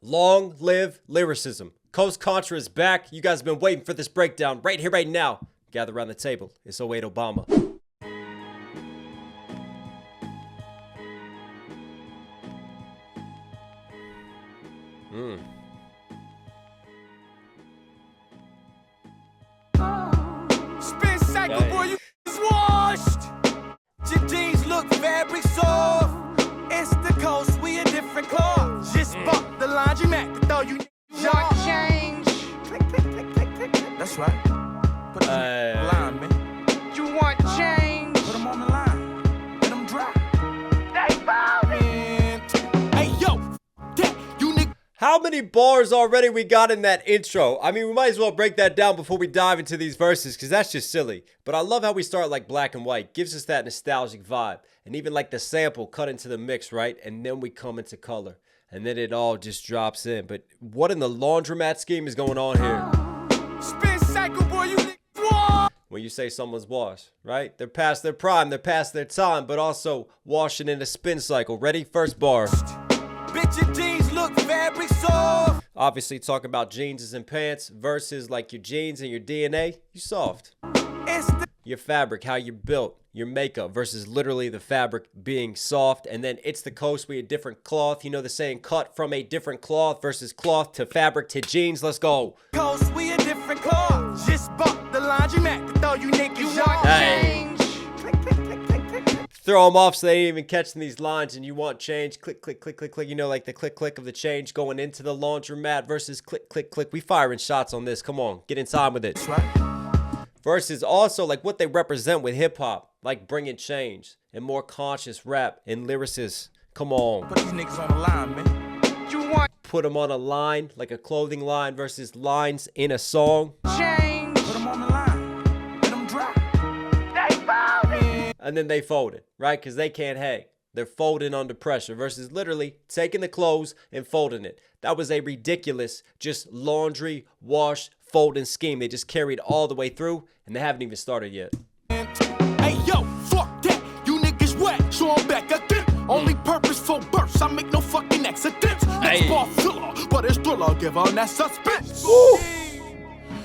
Long live lyricism. Coast Contra is back. You guys have been waiting for this breakdown right here, right now. Gather around the table. It's 08 Obama. Suspenseful, boy, you washed. Your jeans look very soft. It's the coast, we a different cloth. Just bought the laundromat to throw you your change. Click, click, click, click, click, click. That's right. Put them on the line, man. You want change? Put them on the line. Let them dry. They ballin'. Hey, yo, that you nigga. How many bars already we got in that intro? I mean, we might as well break that down before we dive into these verses, because that's just silly. But I love how we start like black and white. Gives us that nostalgic vibe. And even like the sample cut into the mix, right? And then we come into color. And then it all just drops in. But what in the laundromat scheme is going on here? Suspenseful, boy, you niggas When you say someone's washed, right? They're past their prime, they're past their time, but also washing in a spin cycle. Ready? First bar. Bitch, your jeans look very soft. Obviously talking about jeans and pants versus like your jeans and your DNA. You soft. It's the Your fabric, how you're built, your makeup versus literally the fabric being soft. And then it's the coast, we a different cloth. You know the saying, cut from a different cloth versus cloth to fabric to jeans. Let's go. coast, we a different cloth. Just bought the laundromat to throw you niggas your change. Click, click, click, click, click, click. Throw them off so they ain't even catching these lines and you want change. Click, click, click, click, click. You know, like the click, click of the change going into the laundromat versus click, click, click. We firing shots on this. Come on, get in time with it. That's right. Versus also like what they represent with hip hop, like bringing change and more conscious rap and lyricists. Come on. Put these niggas on the line, man. You want Put them on a line, like a clothing line versus lines in a song. change? Put them on the line. Let them dry. They ballin'. And then they fold it, right? Because they can't hang. They're folding under pressure versus literally taking the clothes and folding it. That was a ridiculous, just laundry, wash, folding scheme. They just carried all the way through and they haven't even started yet. Hey, yo, fuck that. You niggas wet. So I'm back again. Only purposeful bursts. I make no fucking accidents. Next Hey. bar filler, but it's thriller. Give on that suspense.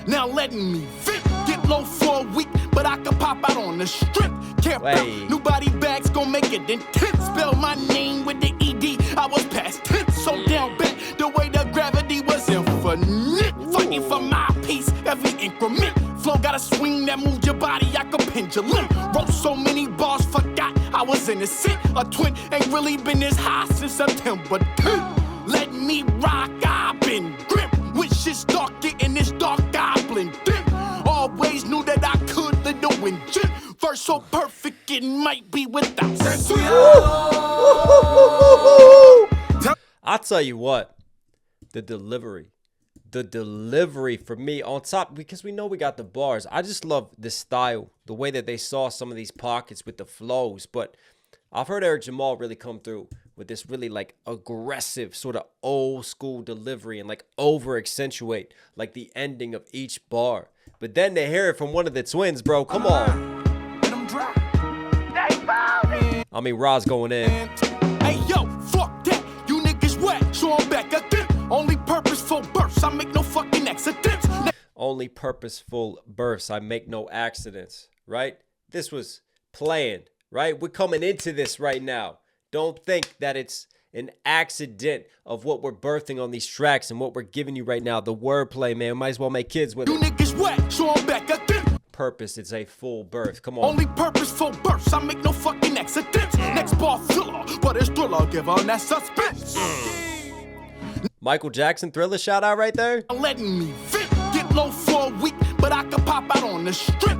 Now letting me vent. Get low for a week, but I can pop out on the strip. Can't Hey. bounce. Nobody bags gon' make it intense. Spell my name with the ED. I was past tense. So down back. The way the gravity was infinite. Fighting for my peace. Every increment. Flow got a swing that moved your body like a pendulum. Wrote so many bars, forgot I was innocent. A twin ain't really been this high since September 10th. Let me rock, I've been grim. When shit's dark, getting this dark, I blend in. Always knew that I could live the winter. Verse so perfect, it might be without. I'll tell you what, the delivery for me on top, because we know we got the bars. I just love the style, the way that they saw some of these pockets with the flows. But I've heard Eric Jamal really come through with this really like aggressive sort of old school delivery and like over accentuate like the ending of each bar. But then they hear it from one of the twins, bro. Come on. Let 'em dry. They ballin'. I mean, Rod's going in. Hey, yo, fuck that. You niggas wet. So I'm back again. Only purposeful bursts. I make no fucking accidents. Only purposeful bursts. I make no accidents, right? This was planned, right? We're coming into this right now. Don't think that it's an accident of what we're birthing on these tracks and what we're giving you right now. The wordplay, man. Might as well make kids with You it. niggas wet. So I'm back again. Purpose, it's a full birth. Come on. Only purposeful bursts. I make no fucking accidents. Next bar filler, but it's thriller. Give on that suspense. Michael Jackson Thriller shout out right there. Letting me vent. Get low for a week, but I can pop out on the strip.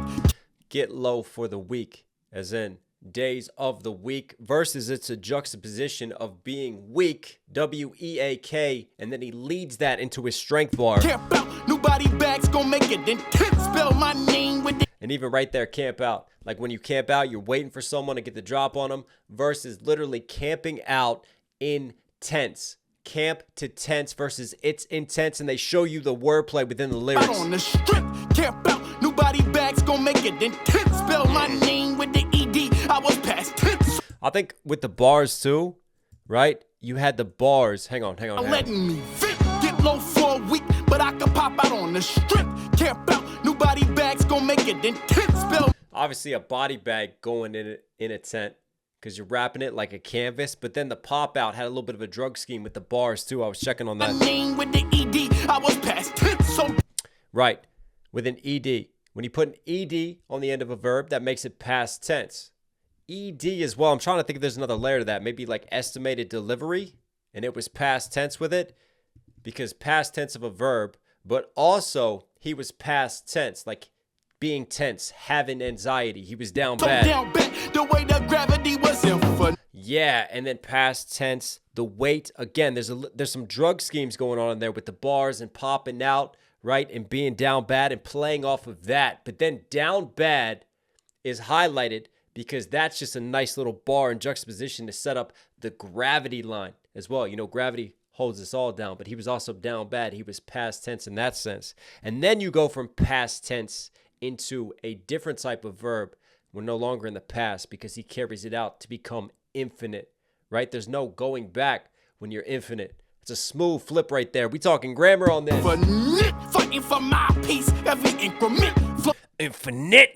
Get low for the week, as in days of the week, versus it's a juxtaposition of being weak, W-E-A-K, and then he leads that into his strength bar. Camp out. Nobody bags gon' make it intense. Spell my name with the And even right there, camp out. Like when you camp out, you're waiting for someone to get the drop on them, versus literally camping out in tents. Camp to tense versus it's intense, and they show you the wordplay within the lyrics. on the strip. Camp out. Nobody bags gon' make it intense. Spell my name with the ED. I was past tense. I think with the bars too, right? You had the bars. Hang on. Letting me vent. low for a week, but I can pop out on the strip. Camp out, new body bags gon' make it intense. Spell. Obviously, a body bag going in a tent because you're wrapping it like a canvas. But then the pop out had a little bit of a drug scheme with the bars too. I was checking on that. My name with the ED, I was past tense, so. Right, with an ED. When you put an ED on the end of a verb, that makes it past tense. ED as well. I'm trying to think if there's another layer to that. Maybe like estimated delivery, and it was past tense with it because past tense of a verb, but also he was past tense, like being tense, having anxiety. He was down bad. Down bad, the way the gravity was infinite. Yeah, and then past tense, the weight. Again, there's some drug schemes going on in there with the bars and popping out, right, and being down bad and playing off of that. But then down bad is highlighted because that's just a nice little bar in juxtaposition to set up the gravity line as well. You know, gravity holds us all down, but he was also down bad. He was past tense in that sense. And then you go from past tense into a different type of verb. We're no longer in the past because he carries it out to become infinite, right? There's no going back when you're infinite. It's a smooth flip right there. We talking grammar on this. Infinite, fighting for my peace, every increment. Infinite,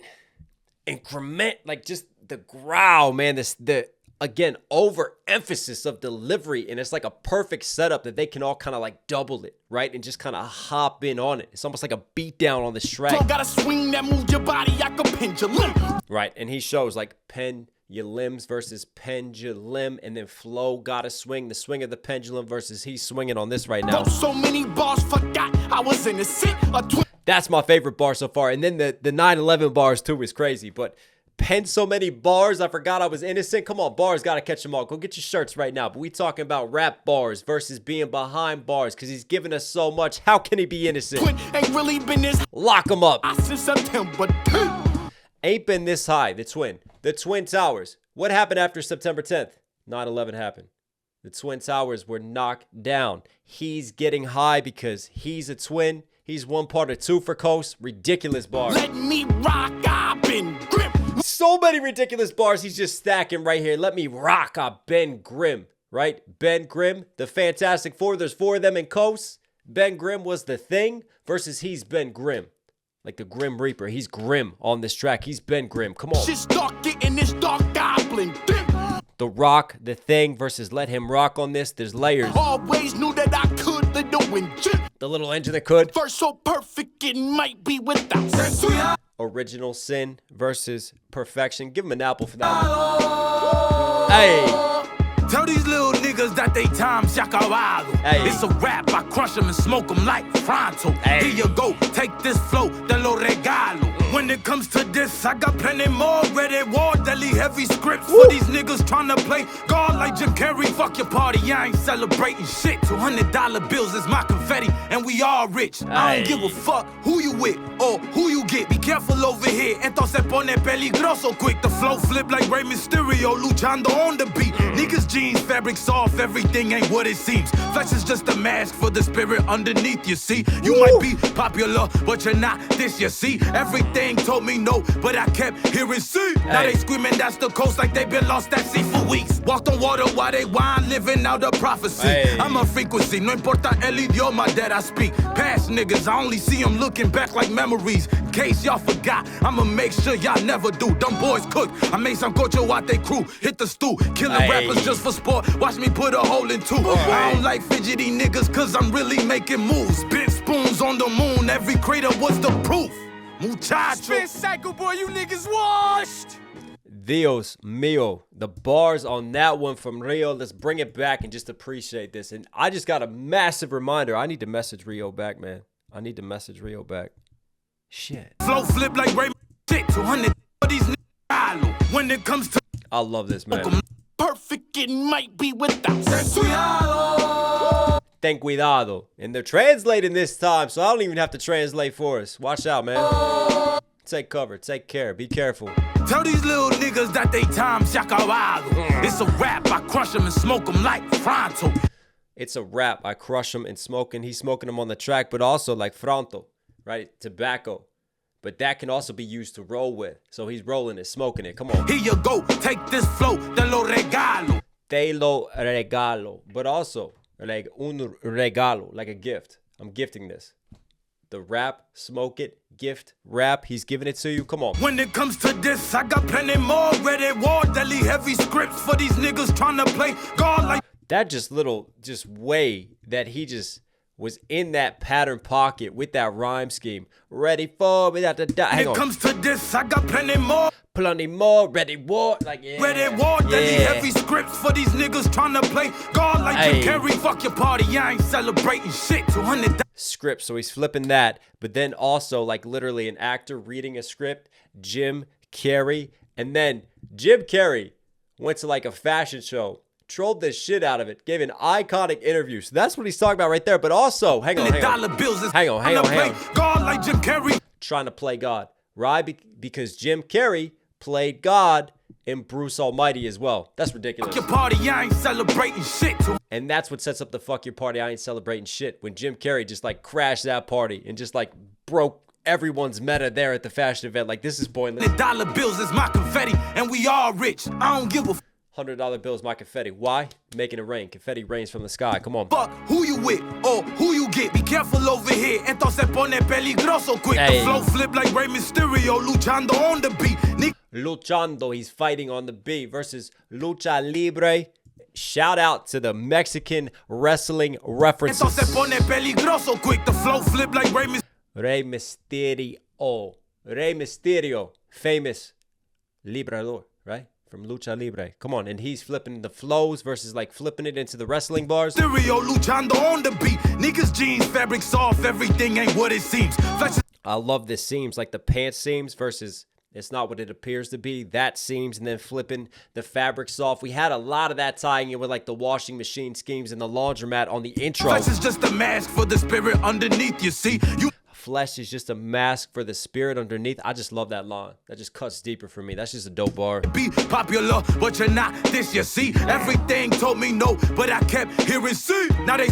increment, like just the growl, man. The again, overemphasis of delivery, and it's like a perfect setup that they can all kind of like double it, right? And just kind of hop in on it. It's almost like a beat down on this track. Don't gotta swing that move your body, I can pendulum. Right, and he shows like pendulums versus pendulum, and then flow gotta swing, the swing of the pendulum versus he's swinging on this right now. So many bars forgot I was innocent. That's my favorite bar so far, and then the 9/11 bars too is crazy, but pen so many bars, I forgot I was innocent. Come on, bars gotta catch them all. Go get your shirts right now. But we talking about rap bars versus being behind bars because he's giving us so much. How can he be innocent? Ain't really been this. Lock him up. Since September 10th. Ain't been this high. The Twin Towers. What happened after September 10th? 9/11 happened. The Twin Towers were knocked down. He's getting high because he's a twin. He's one part of two for Coast. Ridiculous bars. Let me rock, I've been grim. So many ridiculous bars he's just stacking right here. Let me rock, I've been grim, right? Ben Grimm, the Fantastic Four. There's four of them in Coast. Ben Grimm was the Thing versus he's Ben Grimm. Like the Grim Reaper. He's grim on this track. He's Ben Grimm. Come on. Shit's dark, getting this dark goblin. The Rock, the Thing versus Let Him Rock on this. There's layers. Always knew that I could, the doing shit. The little engine that could. Verse so perfect, it might be without. Original Sin versus Perfection. Give him an apple for that. Hey. Tell these little niggas that they time se acabado. Hey. It's a rap, I crush them and smoke them like Fronto. Hey. Here you go, take this flow, te lo regalo. When it comes to this, I got plenty more ready. War, deli, heavy scripts for these niggas tryna play God like Jim Carrey. Fuck your party, I ain't celebrating shit. $200 bills is my confetti, and we all rich. I don't give a fuck who you with or who you get. Be careful over here, entonces pone peligroso quick. The flow flip like Rey Mysterio, luchando on the beat. Niggas jeans, fabric soft, everything ain't what it seems. Flesh is just a mask for the spirit underneath, you see. You might be popular, but you're not this, you see. Everything told me no, but I kept hearing see. Now they screaming that's the coast like they been lost at sea for weeks. Walked on water while they whine, living out a prophecy. I'm a frequency, no importa el idioma that I speak. Past niggas, I only see them looking back like memories. In case y'all forgot, I'ma make sure y'all never do. Dumb boys cook, I made some cocho out they crew. Hit the stew, killing rappers just for sport. Watch me put a hole in two. I don't like fidgety niggas cause I'm really making moves. Bent spoons on the moon, every crater was the proof. Muchacho. Spin cycle, boy, you niggas washed. Dios mío. The bars on that one from Rio. Let's bring it back and just appreciate this. And I just got a massive reminder. I need to message Rio back, man. I need to message Rio back. Shit. Flow flip like Ray. Shit, 200 for these niggas. When it comes to I love this, man. Perfect, it might be without. Ten cuidado. And they're translating this time, so I don't even have to translate for us. Watch out, man. Take cover. Take care. Be careful. Tell these little niggas that they time se acabado. It's a rap, I crush them and smoke them like Fronto. It's a rap. I crush him and smoking. He's smoking them on the track, but also like Fronto, right? Tobacco. But that can also be used to roll with. So he's rolling it, smoking it. Come on. Here you go. Take this flow, te lo regalo. Te lo regalo. But also, like un regalo, like a gift. I'm gifting this. The rap, smoke it, gift, rap. He's giving it to you. Come on. When it comes to this, I got plenty more. Ready, war, deadly, heavy scripts for these niggas trying to play God like. That just way that he just was in that pattern pocket with that rhyme scheme. Ready for me. Hang When it on. comes to this, I got plenty more. Plenty more. Ready war. Like, yeah. Ready, war, deadly, heavy scripts for these niggas trying to play God like Jim Carrey. Fuck your party, I ain't celebrating shit. 200. Script, so he's flipping that, but then also like literally an actor reading a script, Jim Carrey, and then Jim Carrey went to like a fashion show, trolled the shit out of it, gave an iconic interview. So that's what he's talking about right there. But also, hang on. God like Jim Carrey. Trying to play God, right? Because Jim Carrey played God in Bruce Almighty as well. That's ridiculous. Fuck your party, I ain't celebrating shit. And that's what sets up the fuck your party, I ain't celebrating shit. When Jim Carrey just like crashed that party and just like broke everyone's meta there at the fashion event. Like, this is pointless. Dollar bills is my confetti and we all rich. I don't give a $100 bills, my confetti. Why? Making it rain. Confetti rains from the sky. Come on. Fuck who you with or who you get. Be careful over here. Entonces pone peligroso quick. The flow flip like Rey Mysterio. Luchando on the beat. Luchando, he's fighting on the beat versus Lucha Libre. Shout out to the Mexican wrestling references. Entonces pone peligroso quick. The flow flip like Rey Mysterio. Rey Mysterio. Famous librador, right? From Lucha Libre. Come on. And he's flipping the flows versus like flipping it into the wrestling bars. Stereo luchando on the beat. Niggas jeans, fabric soft. Everything ain't what it seems. I love this seams, like the pants seams versus it's not what it appears to be. That seams and then flipping the fabric soft. We had a lot of that tying in with like the washing machine schemes and the laundromat on the intro. Flesh is just a mask for the spirit underneath, you see. Flesh is just a mask for the spirit underneath. I just love that line. That just cuts deeper for me. That's just a dope bar. Be popular, but you're not this, you see. Everything told me no, but I kept hearing see. Now they...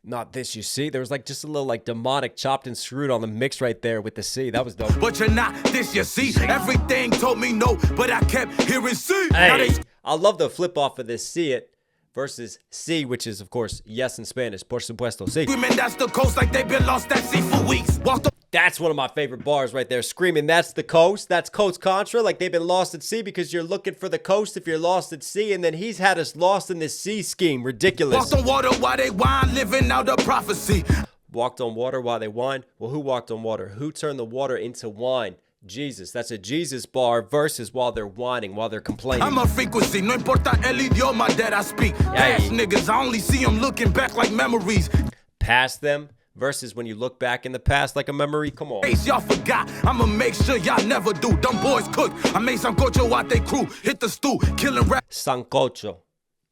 Not this, you see. There was like just a little like demonic chopped and screwed on the mix right there with the C. That was dope. But you're not this, you see. Everything told me no, but I kept hearing see. Hey, I love the flip off of this see it versus C, which is of course yes in Spanish. Por supuesto, sí. Women, that's the coast like they've been lost at sea for weeks. That's one of my favorite bars right there. Screaming, that's the coast. That's Coast Contra. Like they've been lost at sea because you're looking for the coast if you're lost at sea. And then he's had us lost in this sea scheme. Ridiculous. Walked on water while they wine, living out a prophecy. Walked on water while they wine. Well, who walked on water? Who turned the water into wine? Jesus. That's a Jesus bar versus while they're whining, while they're complaining. I'm a frequency. No importa el idioma that I speak. Past niggas, I only see them looking back like memories. Past them versus when you look back in the past like a memory. Come on. Y'all forgot. I'ma make sure y'all never do. Dumb boys cook. I made sancocho out they crew. Hit the stew. Killing rap. Sancocho,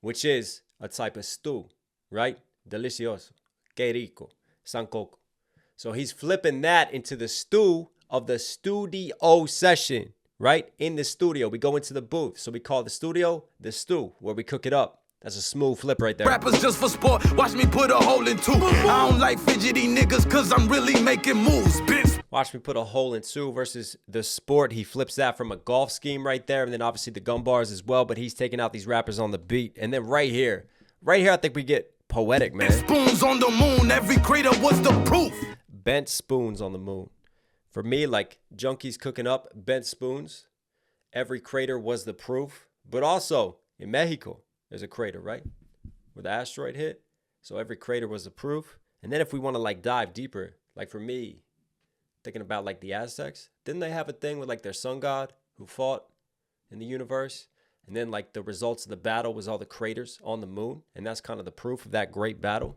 which is a type of stew, right? Delicioso. Que rico. Sancocho. So he's flipping that into the stew of the studio session, right? In the studio. We go into the booth. So we call the studio the stew, where we cook it up. That's a smooth flip right there. Rappers just for sport. Watch me put a hole in two. I don't like fidgety niggas cause I'm really making moves, bitch. Watch me put a hole in two versus the sport. He flips that from a golf scheme right there. And then obviously the gun bars as well. But he's taking out these rappers on the beat. And then right here I think we get poetic, man. Spoons on the moon. Every crater was the proof. Bent spoons on the moon. For me, like junkies cooking up bent spoons. Every crater was the proof. But also in Mexico, there's a crater, right? Where the asteroid hit. So every crater was the proof. And then if we want to like dive deeper, like for me, thinking about like the Aztecs, didn't they have a thing with like their sun god who fought in the universe? And then like the results of the battle was all the craters on the moon. And that's kind of the proof of that great battle.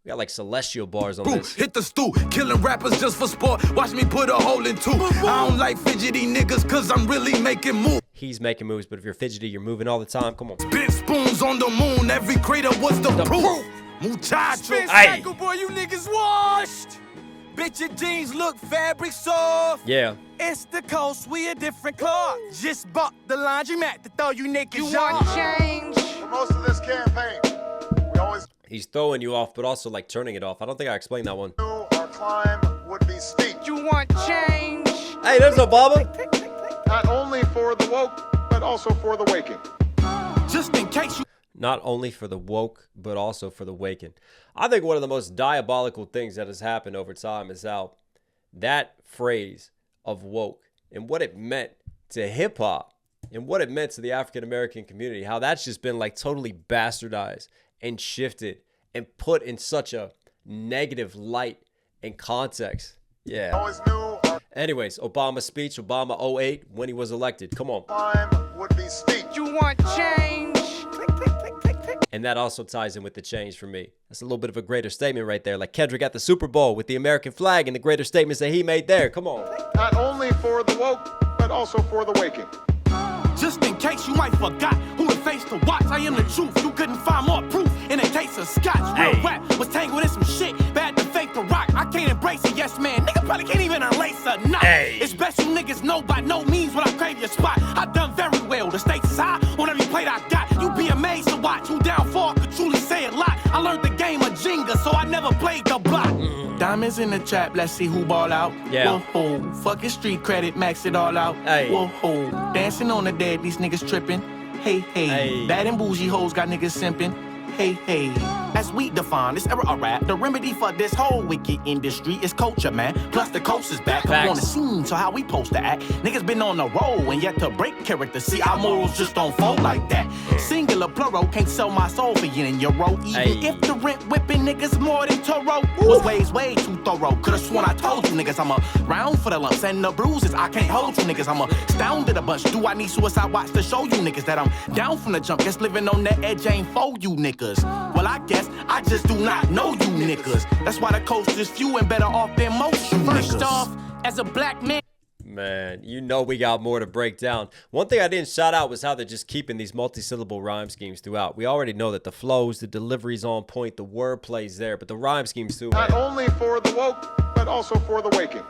We got like celestial bars on this. Hit the stew, killing rappers just for sport. Watch me put a hole in two. I don't like fidgety niggas cause I'm really making moves. He's making moves, but if you're fidgety, you're moving all the time. Come on. Spit spoons on the moon. Every crater was the proof. Muchacho. Cycle, boy, you niggas washed. Bitch, your jeans look fabric soft. Yeah. It's the coast, we a different car. Just bought the laundromat to throw you niggas. You want change? For most of this campaign, we always He's throwing you off, but also like turning it off. I don't think I explained that one. knew our climb would be steep. You want change? Hey, there's Obama. Not only for the woke, but also for the waking. Just in case you not only for the woke, but also for the waking. I think one of the most diabolical things that has happened over time is how that phrase of woke and what it meant to hip hop and what it meant to the African American community, how that's just been like totally bastardized and shifted and put in such a negative light and context. Yeah. Always knew our Anyways, Obama's speech, Obama '08, when he was elected. Come on. climb would be steep. You want change? And that also ties in with the change for me. That's a little bit of a greater statement right there. Like Kendrick at the Super Bowl with the American flag and the greater statements that he made there. Come on. Not only for the woke, but also for the waking. Just in case you might forgot who the face to watch, I am the truth. You couldn't find more proof in a case of scotch. Real rap was tangled in some shit, bad to fake the rock. I can't embrace it, yes man. Nigga probably can't even unlace a knot. It's best you niggas know by no means when I crave your spot. I done very well. The stakes is high on every plate I got. You be amazed to watch who down for could truly say a lot. I learned the game of Jenga, so I never played the block. Diamonds in the trap, let's see who ball out. Yeah. Whoa, fucking street credit, max it all out. Hey. Whoa, dancing on the dead, these niggas tripping. Hey, Hey. bad and bougie hoes got niggas simping. Hey, as we define this era of rap, the remedy for this whole wicked industry is culture, man. Plus the coast is back up on the Facts. scene, so how we supposed to act? Niggas been on the roll and yet to break character. See, our morals just don't fold like that. Singular, plural, can't sell my soul for yen and euro. Even Hey. if the rent whipping niggas more than Toro was way too thorough. Could've sworn I told you niggas I'm around for the lumps and the bruises. I can't hold you niggas, I'm astounded a bunch. Do I need suicide watch to show you niggas that I'm down from the jump? Guess living on the edge ain't for you niggas. Well, I guess I just do not know you niggas. That's why the coast is few and better off than most you First niggas. off, as a black man. Man, you know we got more to break down. One thing I didn't shout out was how they're just keeping these multi-syllable rhyme schemes throughout. We already know that the flows, the delivery's on point, the wordplay's there, but the rhyme schemes too, Not man. only for the woke, but also for the waking.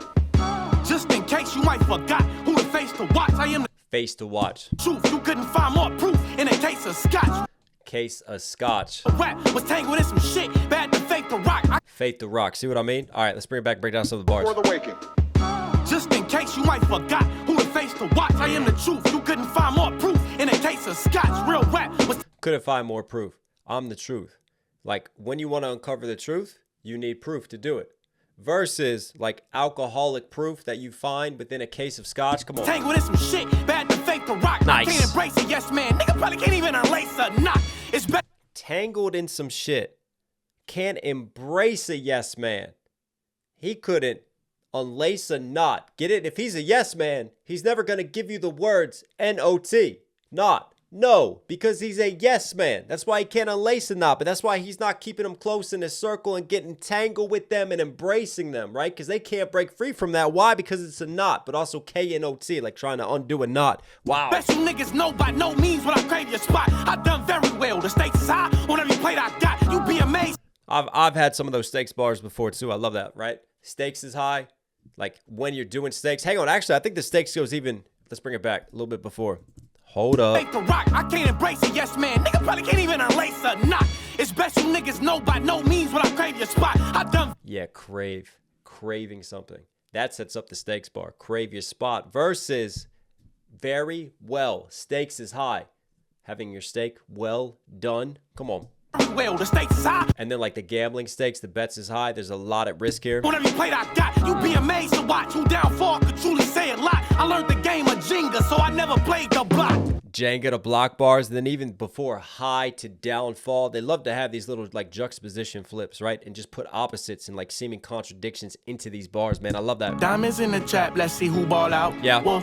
Just in case you might forgot who the face to watch, I am the Face to watch. truth. You couldn't find more proof in a case of scotch. Case of scotch. Rap was tangled in some shit, bad to fake the rock. Faith to rock. See what I mean? All right, let's bring it back, break down some of the bars. For the waking. Just in case you might forgot who the face to watch, I am the truth. You couldn't find more proof in a case of scotch. Real rap was Couldn't find more proof. I'm the truth. Like, when you want to uncover the truth, you need proof to do it. Versus, like, alcoholic proof that you find within a case of scotch. Come on. tangled in some shit, bad to fake the rock. Nice. I can't embrace it, yes man. Nigga probably can't even unlace a knot. It's better. Tangled in some shit. Can't embrace a yes man. He couldn't unlace a knot. Get it? If he's a yes man, he's never going to give you the words N-O-T. Not. No, because he's a yes man. That's why he can't unlace a knot, but that's why he's not keeping them close in a circle and getting tangled with them and embracing them, right? Because they can't break free from that. Why? Because it's a knot, but also K-N-O-T, like trying to undo a knot. Wow. Best you niggas know by no means when I crave your spot. I done very well. The stakes is high on every plate I got. You be amazed. I've had some of those stakes bars before too. I love that, right? Stakes is high. Like when you're doing stakes. Hang on, actually, I think the stakes goes even. Let's bring it back a little bit before. Hold up. Fake the rock. I can't embrace it, yes man. Nigga probably can't even unlace a knot. It's best you niggas know by no means when I crave your spot. I done Yeah, craving something. That sets up the stakes bar. Crave your spot versus very well. Stakes is high. Having your steak well done. Come on. very well. The stakes is high. And then like the gambling stakes, the bets is high. There's a lot at risk here. On every plate I got, you be amazed to watch who down for could truly say a lot. I learned the game of Jenga, so I never played the block. Jenga to block bars, and then even before high to downfall, they love to have these little like juxtaposition flips, right? And just put opposites and like seeming contradictions into these bars, man. I love that. Diamonds in the trap, let's see who ball out. Yeah. Whoa,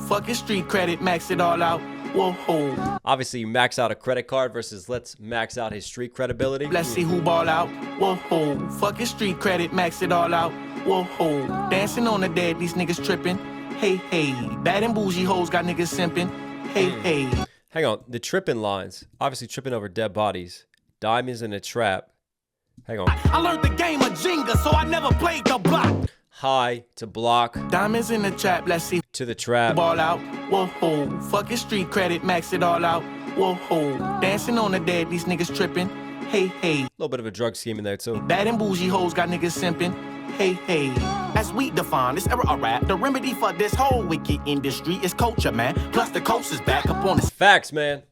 fucking street credit, max it all out. Whoa, Obviously, you max out a credit card versus let's max out his street credibility. let's see who ball out. Whoa, fucking street credit, max it all out. Whoa, dancing on the dead, these niggas tripping. Hey, bad and bougie hoes got niggas simping. Hey. Hang on, the tripping lines. Obviously, tripping over dead bodies. Diamonds in a trap. Hang on. I learned the game of Jenga, so I never played the block. High to block Diamonds in the trap, let's see to the trap. ball out. Whoa, fucking street credit, max it all out. Whoa, dancing on the dead, these niggas tripping. Hey, A little bit of a drug scheme in there too. bad and bougie hoes got niggas simping. Hey, as we define this era of rap, the remedy for this whole wicked industry is culture, man. Plus the coast is back up on the Facts, man.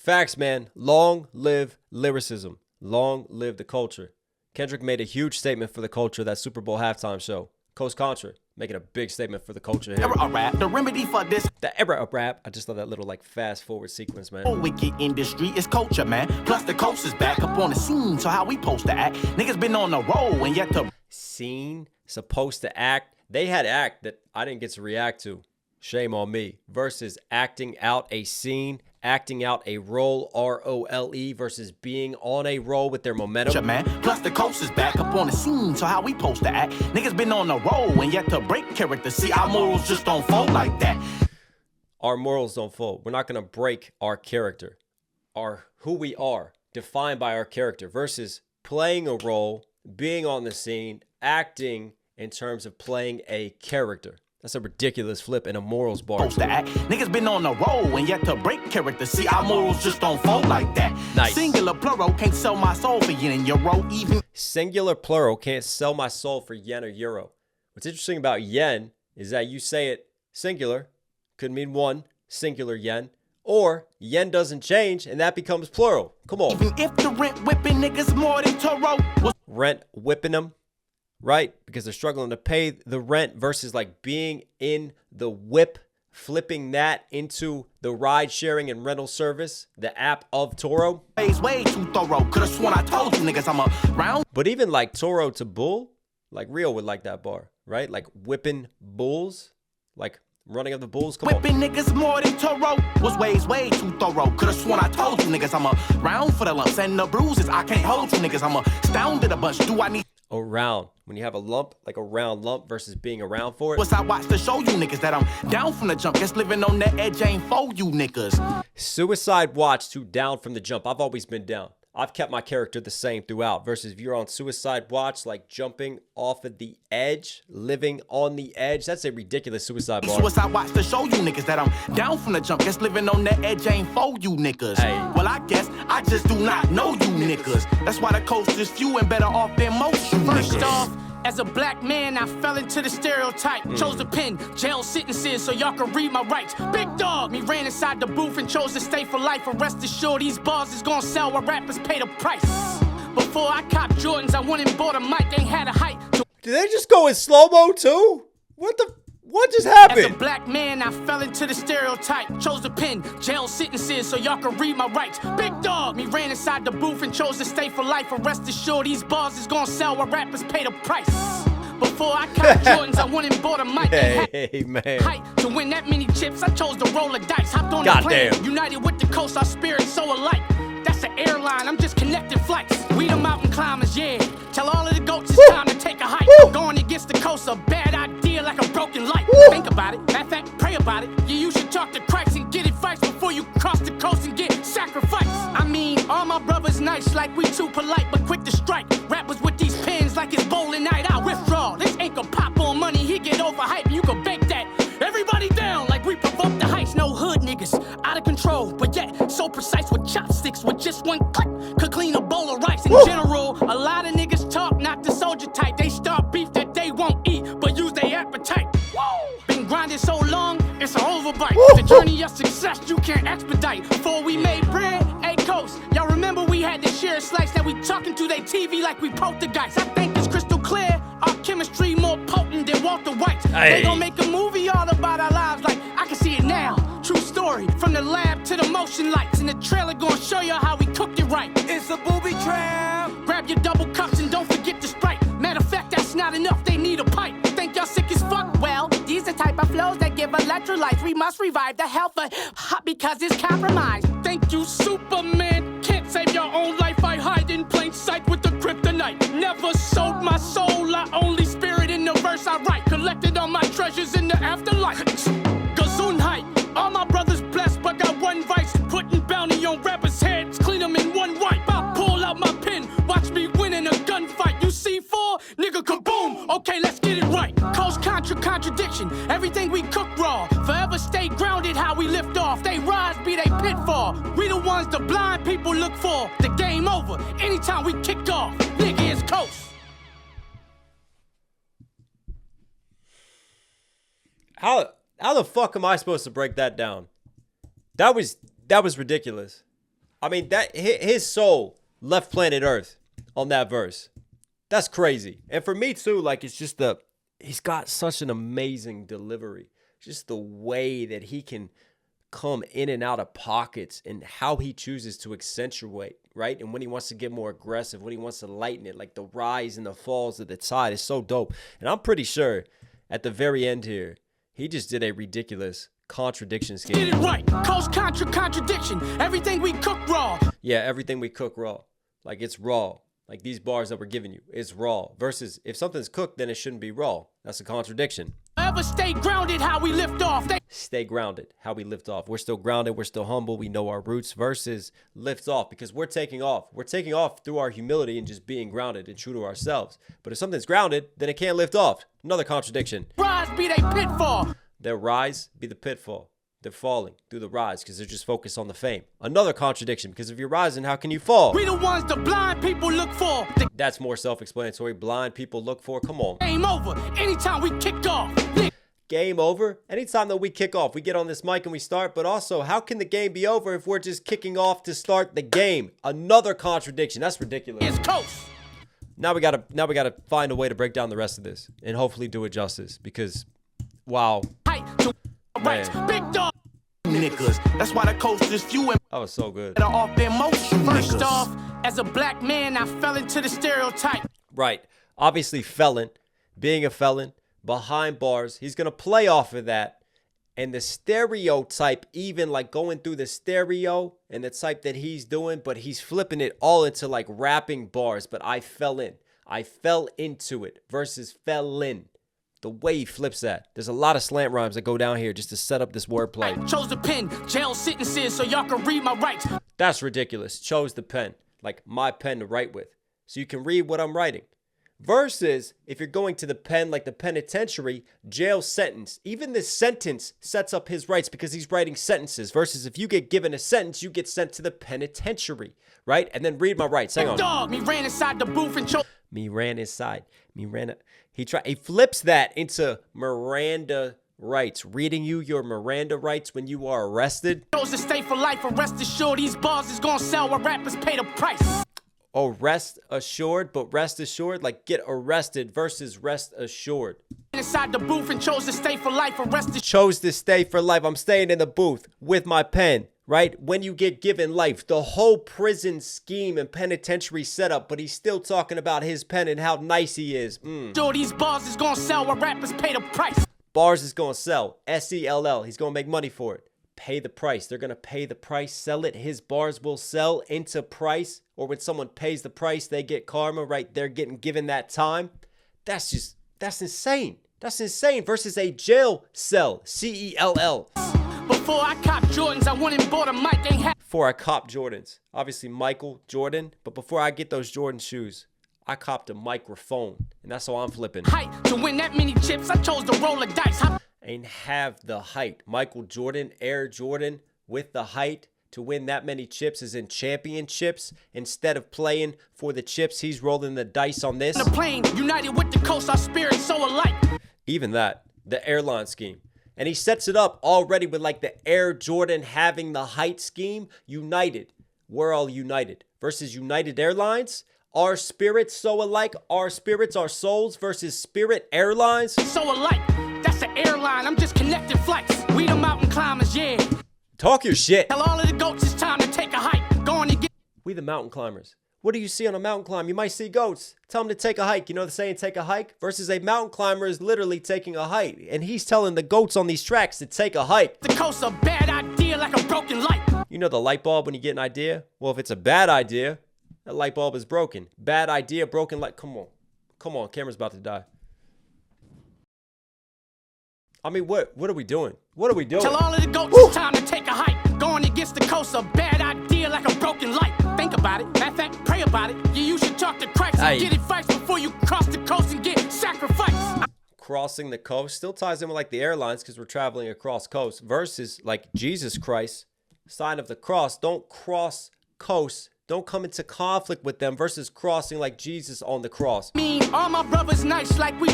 Facts, man. Long live lyricism. Long live the culture. Kendrick made a huge statement for the culture that Super Bowl halftime show. Contra making a big statement for the culture here. Era of rap, the remedy for this The era of rap. I just love that little like fast forward sequence, man. wicked industry is culture, man. Plus the coast is back up on the scene, so how we supposed to act? Niggas been on the roll and yet to Scene, supposed to act. They had act that I didn't get to react to. Shame on me. Versus acting out a scene, acting out a role, ROLE, versus being on a roll with their momentum. man. Plus the coast is back up on the scene, so how we supposed to act? Niggas been on the roll and yet to break character. See, our morals just don't fold like that. Our morals don't fold. We're not going to break our character, our who we are, defined by our character, versus playing a role, being on the scene, acting in terms of playing a character. That's a ridiculous flip in a morals bar. Supposed to act. Niggas been on the roll and yet to break character. See, our morals just don't fold like that. Nice. Singular plural can't sell my soul for yen and euro. Even Singular plural can't sell my soul for yen or euro. What's interesting about yen is that you say it singular, could mean one, singular yen, or yen doesn't change and that becomes plural. Come on. even if the rent whipping niggas more than Toro was Rent whipping them, right? Because they're struggling to pay the rent versus like being in the whip, flipping that into the ride sharing and rental service, the app of Toro. way too thorough. Could've sworn I told you niggas I'm a round But even like Toro to bull, like Rio would like that bar, right? Like whipping bulls, like running of the bulls. Come on. whipping niggas more than Toro was way too thorough. Could've sworn I told you niggas I'm a round for the lumps and the bruises. I can't hold you niggas. I'm astounded a bunch. Do I need Around. When you have a lump, like a round lump versus being around for it. what's I watch to show you niggas that I'm down from the jump. Just living on the edge ain't for you niggas. Suicide Watch to down from the jump. I've always been down. I've kept my character the same throughout. Versus if you're on Suicide Watch, like jumping off of the edge, living on the edge. That's a ridiculous suicide bar. What's I watch to show you niggas that I'm down from the jump. Just living on the edge ain't for you niggas. Hey. Well, I guess I just do not know you niggas. That's why the coast is few and better off than most you First niggas. off, as a black man, I fell into the stereotype. Chose the pen, jail sentences, so y'all can read my rights. Big dog, me ran inside the booth and chose to stay for life. And rest assured, these bars is gonna sell while rappers pay the price. Before I copped Jordans, I went and bought a mic, ain't had a height. So Did they just go in slow-mo too? What just as a happened? black man, I fell into the stereotype. Chose the pen, jail sentences, so y'all can read my rights. Big dog, me ran inside the booth and chose to stay for life. And rest assured, these bars is gonna sell while rappers pay the price. Before I copped Jordans, I went and bought a mic. Ain't had Hey, man. height to win that many chips. I chose to roll the dice. Hopped on the plane. Goddamn. United with the coast, our spirits so alike. That's the airline. I'm just connecting flights. We the mountain climbers, yeah. Tell all of the goats it's time to take a hike. Going against the coast, a bad idea like a broken light. Think about it. Matter of fact, pray about it. Yeah, you should talk to Christ and get advice before you cross the coast and get sacrificed. I mean, all my brothers nice, like we too polite, but quick to strike. Rappers with these pens like it's bowling night. I withdraw. This ain't gonna pop on money. He get overhyped. You can bake that. Everybody down like we provoke the heights. No hood niggas out of control, but yet so precise with chopsticks. With just one click, could clean a bowl of rice. In general, a lot of niggas talk, not the soldier type. They start beef that they won't eat, but use their appetite. Been grinding so long, it's an overbite. The journey of success you can't expedite. Before we made bread, hey Coast, y'all remember we had to share a slice that we talking to they TV like we poltergeist. I think it's crystal clear, our chemistry more potent than Walter White's. Hey. They gon' make a movie all about our lives like I can see it now. True story, from the lab to the motion lights. And the trailer gonna show you how we cooked it right. It's a booby trap. Grab your double cups and don't forget the Sprite. Matter of fact, that's not enough, they need a pipe. Think y'all sick as fuck? Well, these are type of flows that give electrolytes. We must revive the health of hot because it's compromised. Thank you, Superman. Can't save your own life. I hide in plain sight with the kryptonite. Never sold my soul, I only spirit in the verse I write. Collected all my treasures in the afterlife. Gesundheit. All my brothers blessed, but got one vice. Putting bounty on rappers' heads, clean them in one wipe. I pull out my pen, watch me win in a gunfight. You see four? Nigga kaboom! Okay, let's get it right. Coast Contra, contradiction. Everything we cook raw. Forever stay grounded how we lift off. They rise, be they pitfall. We the ones the blind people look for. The game over. Anytime we kick off. Nigga, it's Coast. How the fuck am I supposed to break that down? That was ridiculous. I mean, that his soul left planet Earth on that verse. That's crazy. And for me too, like it's just he's got such an amazing delivery. Just the way that he can come in and out of pockets and how he chooses to accentuate, right? And when he wants to get more aggressive, when he wants to lighten it, like the rise and the falls of the tide is so dope. And I'm pretty sure at the very end here, he just did a ridiculous contradiction scheme. Get it right. Coast contradiction. Everything we cook raw. Yeah, everything we cook raw. Like it's raw. Like these bars that we're giving you, it's raw. Versus if something's cooked, then it shouldn't be raw. That's a contradiction. Ever stay grounded how we lift off. Stay grounded how we lift off. We're still grounded. We're still humble. We know our roots. Versus lift off because we're taking off. We're taking off through our humility and just being grounded and true to ourselves. But if something's grounded, then it can't lift off. Another contradiction. Rise be they pitfall. Their rise be the pitfall. They're falling through the rise because they're just focused on the fame. Another contradiction because if you're rising, how can you fall? We the ones the blind people look for. That's more self-explanatory. Blind people look for. Come on. Game over anytime we kick off. Game over anytime that we kick off. We get on this mic and we start. But also, how can the game be over if we're just kicking off to start the game? Another contradiction. That's ridiculous. It's coast. Now we gotta find a way to break down the rest of this and hopefully do it justice because, wow. Right, big dog Niggas. That's why the coast is few and That was so good. are off their motion. First Niggas. off, as a black man, I fell into the stereotype. Right. Obviously, felon, being a felon, behind bars, he's going to play off of that. And the stereotype, even like going through the stereo and the type that he's doing, but he's flipping it all into like rapping bars. But I fell into it versus fell in. The way he flips that. There's a lot of slant rhymes that go down here just to set up this wordplay. Chose the pen, jail sentences so y'all can read my rights. That's ridiculous. Chose the pen, like my pen to write with. So you can read what I'm writing. Versus if you're going to the pen like the penitentiary, jail sentence. Even this sentence sets up his rights because he's writing sentences. Versus if you get given a sentence, you get sent to the penitentiary, right? And then read my rights. Hang on. Dog, me ran inside the booth and chose. Me ran inside. He flips that into Miranda rights. Reading you your Miranda rights when you are arrested. Chose to stay for life, and rest assured these bars is gonna sell where rappers pay the price. Oh, rest assured, but rest assured, like get arrested versus rest assured. Inside the booth and chose to stay for life, and rest assured. Chose to stay for life. I'm staying in the booth with my pen, right? When you get given life, the whole prison scheme and penitentiary setup, but he's still talking about his pen and how nice he is. Sure, these bars is gonna sell where rappers pay the price. Bars is gonna sell. SELL. He's gonna make money for it. Pay the price. They're gonna pay the price, sell it. His bars will sell into price. Or when someone pays the price, they get karma, right? They're getting given that time. That's insane. That's insane versus a jail cell. CELL. Before I cop Jordans, I went and bought a mic. Ain't had. Before I cop Jordans. Obviously Michael Jordan. But before I get those Jordan shoes, I copped a microphone. And that's how I'm flipping. Height to win that many chips, I chose to roll a dice. Ain't have the height. Michael Jordan, Air Jordan with the height to win that many chips is in championships. Instead of playing for the chips, he's rolling the dice on this. The plane, united with the coast, our spirits so alike. Even that, the airline scheme. And he sets it up already with like the Air Jordan having the height scheme. United. We're all united. Versus United Airlines. Our spirits so alike. Our spirits, our souls versus Spirit Airlines. So alike. That's the airline. I'm just connecting flights. We the mountain climbers, yeah. Talk your shit. Tell all of the goats it's time to take a hike. Go on and get. We the mountain climbers. What do you see on a mountain climb? You might see goats. Tell them to take a hike. You know the saying, take a hike? Versus a mountain climber is literally taking a hike. And he's telling the goats on these tracks to take a hike. The coast a bad idea like a broken light. You know the light bulb when you get an idea? Well, if it's a bad idea, that light bulb is broken. Bad idea, broken light. Come on. Come on, camera's about to die. I mean, what are we doing? What are we doing? Tell all of the goats it's time to take a hike. Going against the coast, a bad idea like a broken light. Think about it. Matter of fact, pray about it. You should talk to Christ and get advice before you cross the coast and get sacrificed. Crossing the coast still ties in with like the airlines because we're traveling across coast versus like Jesus Christ, sign of the cross. Don't cross coast. Don't come into conflict with them versus crossing like Jesus on the cross. All my brothers nice like we.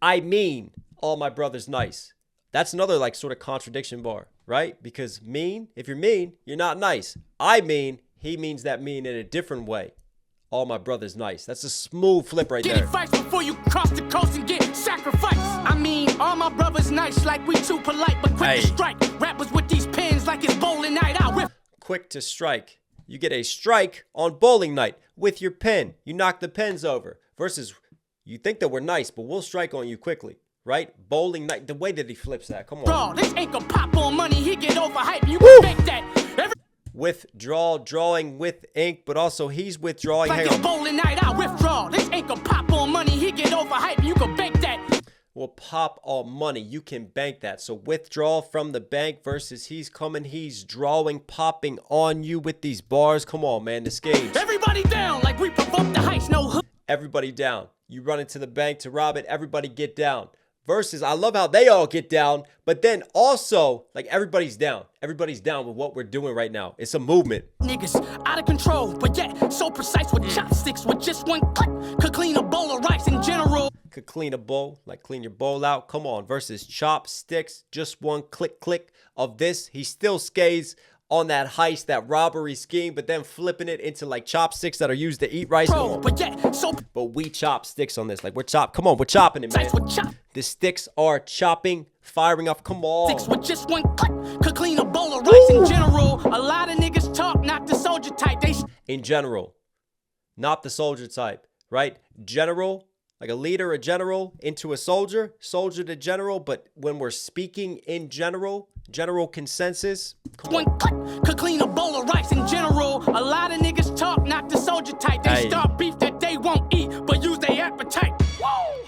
I mean, all my brothers nice. That's another like sort of contradiction bar, right? Because mean, if you're mean, you're not nice. I mean, he means that mean in a different way. All my brothers nice. That's a smooth flip right Get there. it fights before you cross the coast and get sacrificed. I mean, all my brothers nice, like we too polite, but quick to strike. Rappers with these pins like it's bowling night. I whip. Quick to strike. You get a strike on bowling night with your pen. You knock the pens over. Versus, you think that we're nice, but we'll strike on you quickly. Right? Bowling night. The way that he flips that. Come on. Bro, this ain't gonna pop on money. He get overhyped. You can fake that. Withdraw, drawing with ink, but also he's withdrawing. Like Hang it's on. bowling night, I withdraw. This ain't gonna pop on money. He get overhyped. You can bank that. Will pop all money. You can bank that. So withdraw from the bank versus he's coming, he's drawing, popping on you with these bars. Come on, man. This game. Everybody down like we provoked the heist. No hook. Everybody down. You run into the bank to rob it. Everybody get down. Versus, I love how they all get down, but then also, like, everybody's down. Everybody's down with what we're doing right now. It's a movement. Niggas out of control, but yet so precise with chopsticks with just one click. Could clean a bowl of rice in general. Could clean a bowl, like clean your bowl out. Come on. Versus chopsticks, just one click of this. He still skates on that heist, that robbery scheme, but then flipping it into like chopsticks that are used to eat rice. But we chop sticks on this. Like we're chopping it, man. The sticks are chopping, firing off. Come on. Sticks with just one click could clean a bowl of rice in general. A lot of niggas talk, not the soldier type. In general, not the soldier type, right? General, like a leader, a general into a soldier to general. But when we're speaking in general consensus, one click could clean a bowl of rice in general. A lot of niggas talk, not the soldier type. They start beef that they won't eat, but use their appetite.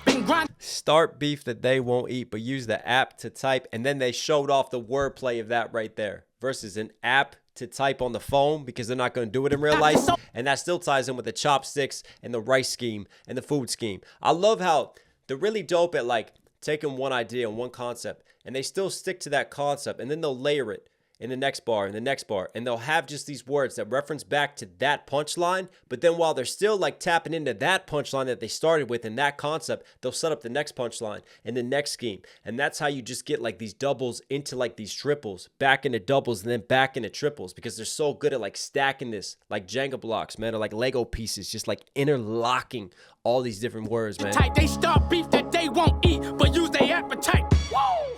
Been grinding. Start beef that they won't eat, but use the app to type. And then they showed off the wordplay of that right there. Versus an app to type on the phone because they're not going to do it in real life. And that still ties in with the chopsticks and the rice scheme and the food scheme. I love how they're really dope at like taking one idea and one concept and they still stick to that concept and then they'll layer it in the next bar and the next bar and they'll have just these words that reference back to that punchline, but then while they're still like tapping into that punchline that they started with in that concept, they'll set up the next punchline and the next scheme. And that's how you just get like these doubles into like these triples, back into doubles and then back into triples because they're so good at like stacking this like Jenga blocks, man, or like Lego pieces, just like interlocking all these different words, man. They start beef that they won't eat, but use their appetite.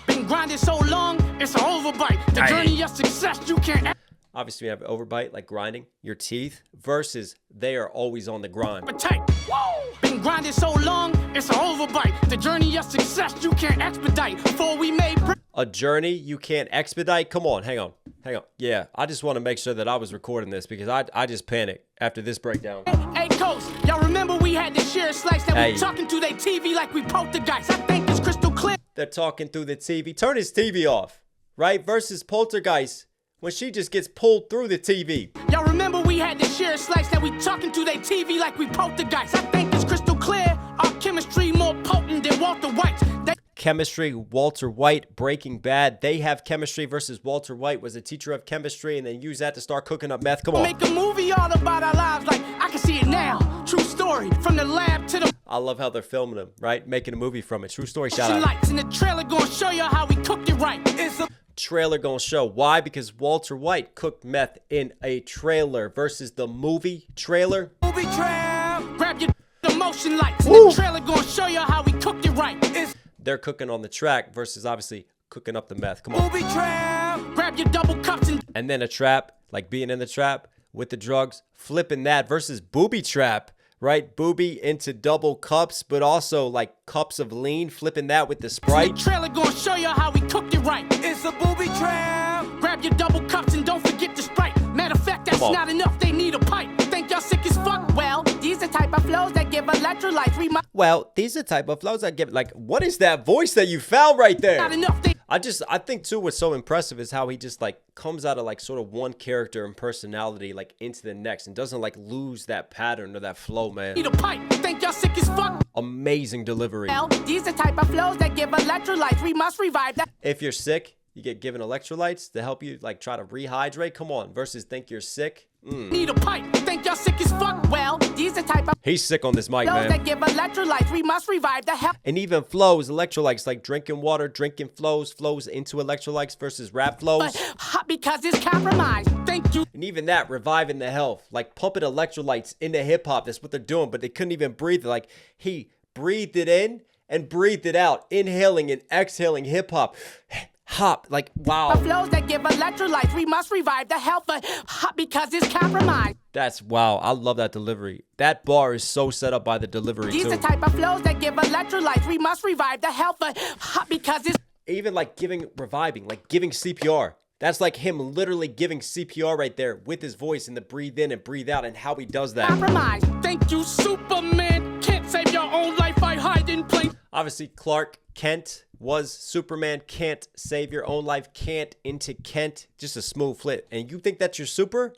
Been grinding so long, it's an overbite. The journey of success, you can't. Obviously, we have overbite, like grinding your teeth, versus they are always on the grind. Been grinding so long, it's an overbite. The journey of success, you can't expedite. Before we made a journey you can't expedite. Come on, hang on. Yeah, I just want to make sure that I was recording this because I just panicked after this breakdown. Hey, Coach, y'all remember we had to share a slice that we talking to their TV like we poltergeist. I think it's crystal clear. They're talking through the TV. Turn his TV off, right? Versus poltergeist when she just gets pulled through the TV. Y'all remember we had to share a slice that we talking to their TV like we poltergeist. I think it's crystal clear. Our chemistry more potent than Walter White's. Chemistry, Walter White, Breaking Bad. They have chemistry versus Walter White was a teacher of chemistry and then use that to start cooking up meth. Come on. Make a movie all about our lives like I can see it now. True story from the lab to the. I love how they're filming them, right? Making a movie from it. True story. Shout out. Lights in the trailer gonna show you how we cooked it right. It's a trailer gonna show. Why? Because Walter White cooked meth in a trailer versus the movie trailer. Movie trailer. Grab your motion lights. In the trailer gonna show you how we cooked it right. They're cooking on the track versus obviously cooking up the meth. Come on. Movie trap. Grab your double cups and then a trap, like being in the trap with the drugs, flipping that versus booby trap, right? Booby into double cups, but also like cups of lean, flipping that with the Sprite. The trailer gonna show you how we cooked it right. It's a booby trap. Grab your double cups and don't forget the Sprite. Matter of fact, that's not enough. They need a pipe. Think y'all sick as fuck? Well, these are type of flows that give electrolytes. These are type of flows that give like, what is that voice that you found right there? Not enough. I think too what's so impressive is how he just like comes out of like sort of one character and personality like into the next and doesn't like lose that pattern or that flow, man. Need a pipe. Think y'all sick as fuck? Amazing delivery. Well, these are type of flows that give electrolytes. We must revive that. If you're sick, you get given electrolytes to help you like try to rehydrate. Come on, versus think you're sick. Need a pipe. Think y'all sick as fuck? Well, These the type of He's sick on this mic, flows man. that give electrolytes. We must revive the hell. And even flows, electrolytes, like drinking water, drinking flows into electrolytes versus rap flows. Hot because it's compromised. Thank you. And even that, reviving the health, like pumping electrolytes into hip hop. That's what they're doing, but they couldn't even breathe it. Like he breathed it in and breathed it out, inhaling and exhaling hip hop. Hop, like wow. Flows that give electrolytes. We must revive the health. Hot because it's compromised. That's wow. I love that delivery. That bar is so set up by the delivery These too. the type of flows that give electrolytes. We must revive the health. Hot because it's Even like reviving, like giving CPR. That's like him literally giving CPR right there with his voice and the breathe in and breathe out and how he does that. compromised. Thank you, Superman. Can't save your own life. I hide in plain. Obviously, Clark Kent was Superman. Can't save your own life. Can't into Kent. Just a smooth flip. And you think that's your super? ...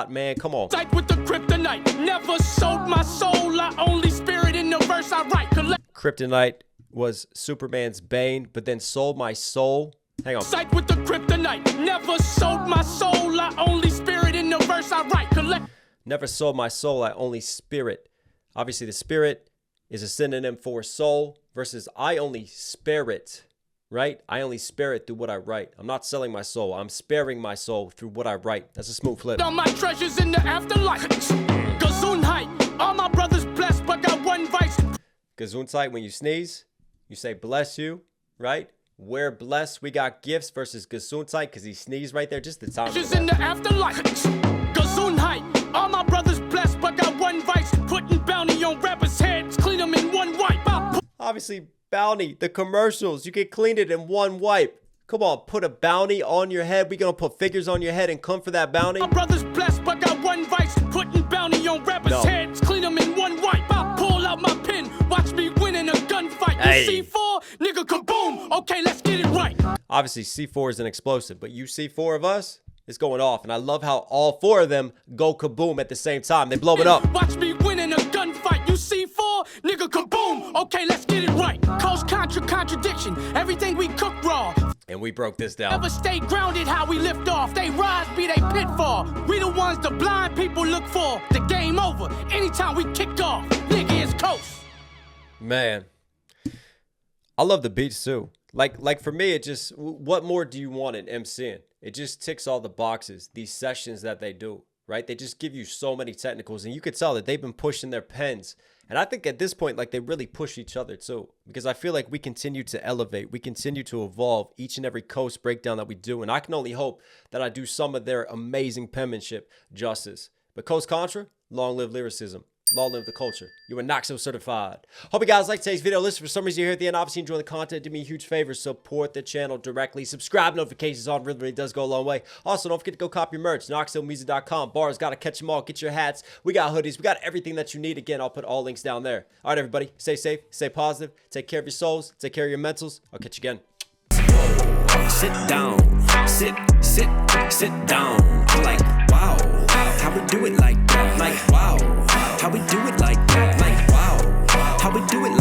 man, come on. Sight with the kryptonite. Never sold my soul. I only spirit in the verse I write. Kryptonite was Superman's bane, but then sold my soul. Hang on. Sight with the kryptonite. Never sold my soul. I only spirit in the verse I write. Never sold my soul. I only spirit. Obviously, the spirit is a synonym for soul versus I only spirit, right? I only spirit through what I write. I'm not selling my soul. I'm sparing my soul through what I write. That's a smooth flip. All my treasures in the afterlife. Gesundheit. All my brothers blessed, but got one vice. Gesundheit, when you sneeze, you say bless you, right? We're blessed. We got gifts versus Gesundheit because he sneezed right there. Just the time. Treasures in the afterlife. Gesundheit. All my brothers blessed, but got one vice. Putting bounty on rappers' heads. Clean them in one wipe. Obviously, bounty, the commercials, you can clean it in one wipe. Come on, put a bounty on your head. We gonna put figures on your head and come for that bounty? My brother's blessed, but got one vice. Putting bounty on rappers' heads. Clean them in one wipe. I pull out my pen. Watch me win in a gunfight. You C4, nigga, kaboom. Okay, let's get it right. Obviously, C4 is an explosive, but you C4 of us, it's going off. And I love how all four of them go kaboom at the same time. They blow it up. Watch me win in a gunfight. You C4, nigga, kaboom. Okay, let's get it right. Cause contradiction. Everything we cook raw. And we broke this down. Never stay grounded how we lift off. They rise, be they pitfall. We the ones the blind people look for. The game over. Anytime we kick off. Nigga is coast. Man, I love the beats too. Like for me, it just, what more do you want in MCing? It just ticks all the boxes. These sessions that they do, right? They just give you so many technicals, and you could tell that they've been pushing their pens. And I think at this point, like, they really push each other too, because I feel like we continue to elevate. We continue to evolve each and every coast breakdown that we do. And I can only hope that I do some of their amazing penmanship justice. But Coast Contra, long live lyricism. Long live the culture. You are Knox certified. Hope you guys like today's video. Listen, for some reason you're here at the end. Obviously enjoy the content. Do me a huge favor. Support the channel directly. Subscribe, notifications on. Really does go a long way. Also, don't forget to go copy your merch. KnoxMusic.com. Bars, gotta catch them all. Get your hats. We got hoodies. We got everything that you need. Again, I'll put all links down there. All right, everybody. Stay safe. Stay positive. Take care of your souls. Take care of your mentals. I'll catch you again. Sit down. Sit down. Like, wow. How we do it like that? Like, wow. How we do it like that? Like, wow. How we do it